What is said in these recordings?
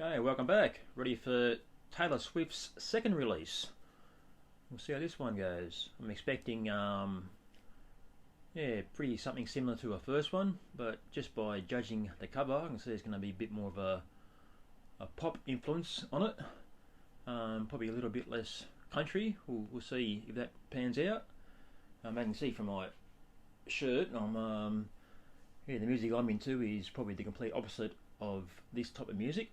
Okay, welcome back. Ready for Taylor Swift's second release. We'll see how this one goes. I'm expecting, pretty something similar to her first one, but just by judging the cover, I can see there's going to be a bit more of a pop influence on it. Probably a little bit less country. We'll see if that pans out. As you can see from my shirt, the music I'm into is probably the complete opposite of this type of music.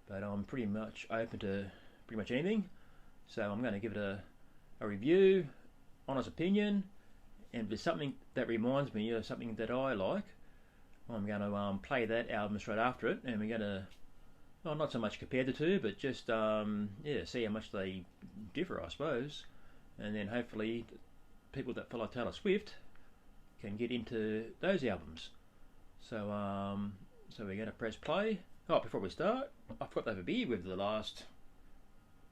But I'm pretty much open to pretty much anything. So I'm going to give it a review, honest opinion, and if there's something that reminds me of something that I like, I'm going to play that album straight after it, and we're going to, well, not so much compare the two, but just see how much they differ, I suppose, and then hopefully people that follow Taylor Swift can get into those albums. So we're going to press play. Oh, before we start, I forgot to have a beer with the last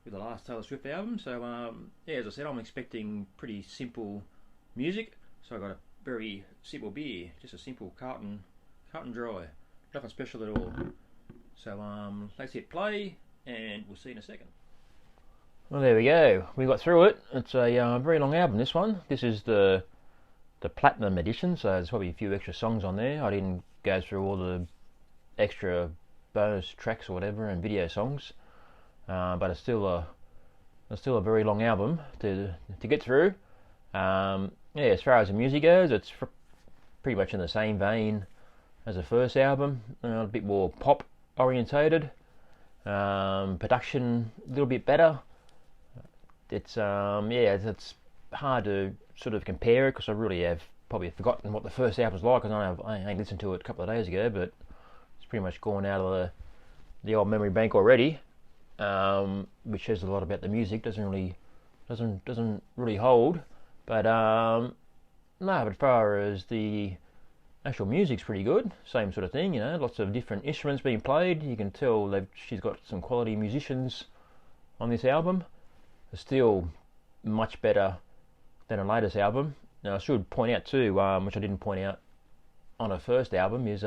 Taylor Swift album. So as I said, I'm expecting pretty simple music. So I got a very simple beer, just a simple Carlton Dry, nothing special at all. So let's hit play, and we'll see in a second. Well, there we go. We got through it. It's a very long album. This one. This is the Platinum edition. So there's probably a few extra songs on there. I didn't go through all the extra bonus tracks or whatever and video songs, but it's still a very long album to get through. As far as the music goes, it's pretty much in the same vein as the first album, a bit more pop orientated. Production a little bit better. It's hard to sort of compare it because I really have probably forgotten what the first album was like. I ain't listened to it a couple of days ago, but pretty much gone out of the old memory bank already, which says a lot about the music. Doesn't really hold, but no. But as far as the actual music's pretty good. Same sort of thing, lots of different instruments being played. You can tell she's got some quality musicians on this album. It's still much better than her latest album. Now I should point out too, which I didn't point out on her first album, is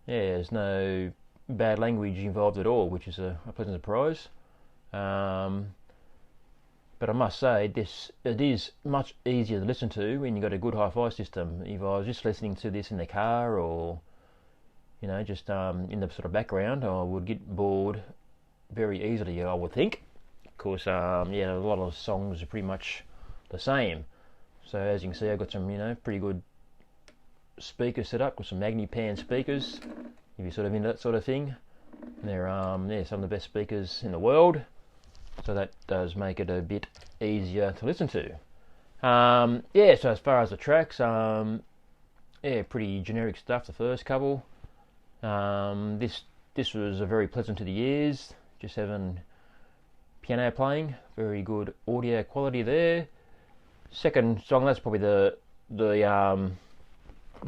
there's no bad language involved at all, which is a pleasant surprise. But I must say, it is much easier to listen to when you've got a good hi-fi system. If I was just listening to this in the car or, just in the sort of background, I would get bored very easily, I would think. Of course, a lot of songs are pretty much the same. So as you can see, I've got some, pretty good speakers set up with some Magnipan speakers, if you're sort of into that sort of thing. They're some of the best speakers in the world, so that does make it a bit easier to listen to. So as far as the tracks, pretty generic stuff, the first couple. This was a very pleasant to the ears, just having piano playing, very good audio quality there. Second song, that's probably the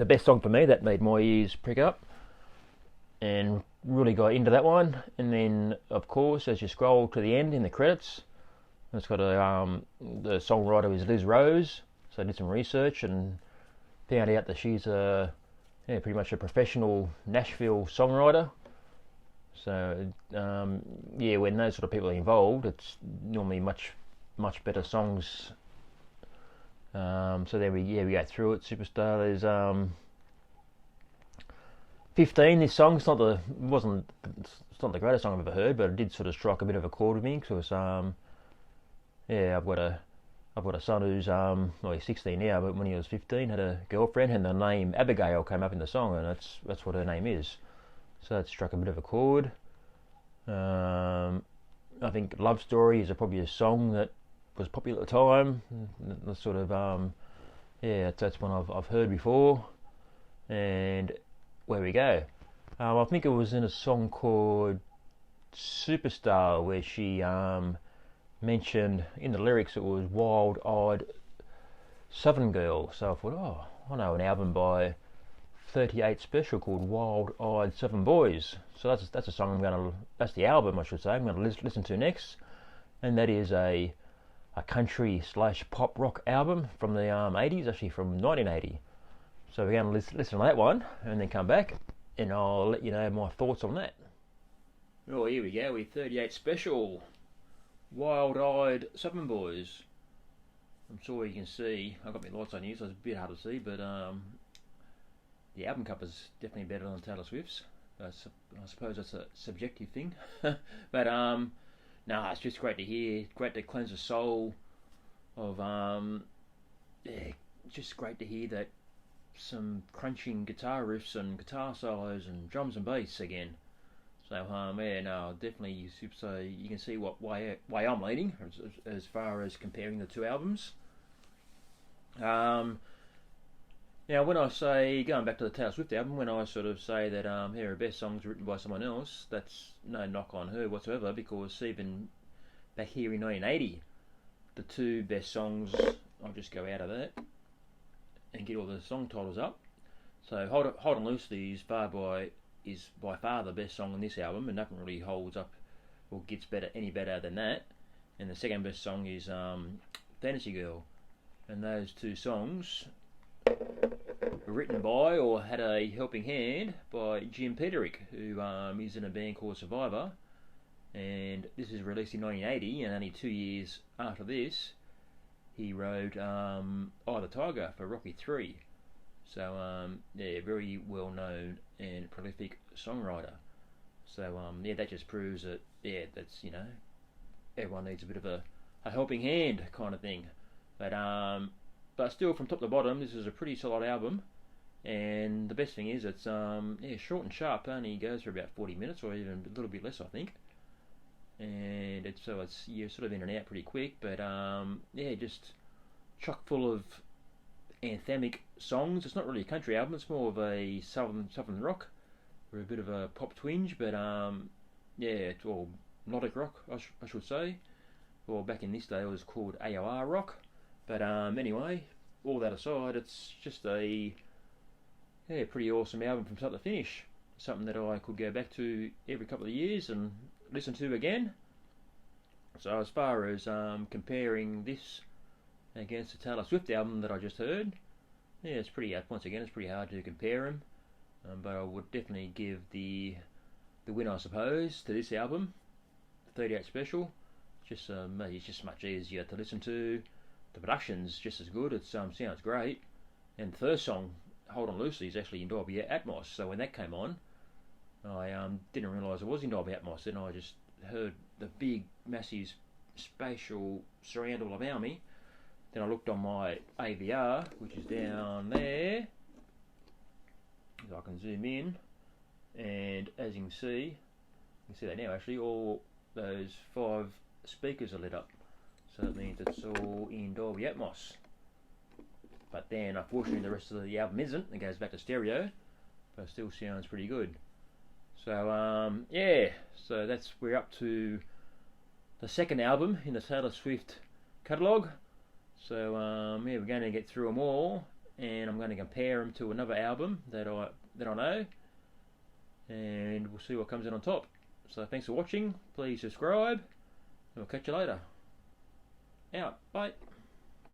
best song for me, that made my ears prick up and really got into that one. And then of course, as you scroll to the end in the credits, it's got the songwriter is Liz Rose. So I did some research and found out that she's pretty much a professional Nashville songwriter. So when those sort of people are involved, it's normally much better songs. So there we go through it. Superstar. There's 15. This song, it's not the greatest song I've ever heard, but it did sort of strike a bit of a chord with me because I've got a son who's he's 16 now, but when he was 15 had a girlfriend, and the name Abigail came up in the song, and that's what her name is. So that struck a bit of a chord. I think Love Story is probably a song that was popular at the time. The sort of that's one I've heard before. And where we go, I think it was in a song called Superstar where she mentioned in the lyrics it was wild-eyed Southern girl. So I thought, I know an album by 38 Special called Wild-Eyed Southern Boys. So that's a song that's the album I should say I'm going to listen to next, and that is a country / pop rock album from the 80s, actually from 1980. So we're going to listen to that one and then come back and I'll let you know my thoughts on that. Oh, here we go with 38 Special, Wild-Eyed Southern Boys. I'm sure you can see, I've got my lights on here so it's a bit hard to see, but the album cover's definitely better than Taylor Swift's. I suppose that's a subjective thing. But nah, it's just great to hear, great to cleanse the soul of yeah, just great to hear that some crunching guitar riffs and guitar solos and drums and bass again. So yeah, no, definitely you can see what way I'm leaning as far as comparing the two albums. Um, Now, when I say, going back to the Taylor Swift album, when I sort of say that here are best songs written by someone else, that's no knock on her whatsoever, because even back here in 1980, the two best songs, I'll just go out of that and get all the song titles up. So Hold On Loosely is by far the best song on this album, and nothing really holds up or gets any better than that. And the second best song is Fantasy Girl, and those two songs were written by or had a helping hand by Jim Peterick, who is in a band called Survivor, and this is released in 1980, and only 2 years after this he wrote Eye the Tiger for Rocky 3. So yeah, very well known and prolific songwriter. So yeah, that just proves that that's everyone needs a bit of a helping hand kind of thing. But still, from top to bottom, this is a pretty solid album. And the best thing is it's short and sharp. Only goes for about 40 minutes, or even a little bit less, I think. And you're sort of in and out pretty quick. But just chock full of anthemic songs. It's not really a country album. It's more of a southern rock, or a bit of a pop twinge. But it's all melodic rock, I should say. Well, back in this day, it was called AOR rock. But anyway, all that aside, it's just a pretty awesome album from start to finish. Something that I could go back to every couple of years and listen to again. So as far as comparing this against the Taylor Swift album that I just heard, it's pretty hard to compare them. But I would definitely give the win, I suppose, to this album, 38 Special. It's just much easier to listen to. The production's just as good. It sounds great. And the first song, Hold On Loosely, is actually in Dolby Atmos. So when that came on, I didn't realise it was in Dolby Atmos. Then I just heard the big, massive, spatial surround all around me. Then I looked on my AVR, which is down there. I can zoom in, and as you can see that now actually, all those 5 speakers are lit up. So that means it's all in Dolby Atmos. But then, unfortunately, the rest of the album isn't. It goes back to stereo, but it still sounds pretty good. So so we're up to the second album in the Taylor Swift catalogue. So we're going to get through them all, and I'm going to compare them to another album that I know, and we'll see what comes in on top. So thanks for watching. Please subscribe, and we'll catch you later. Out. Bye.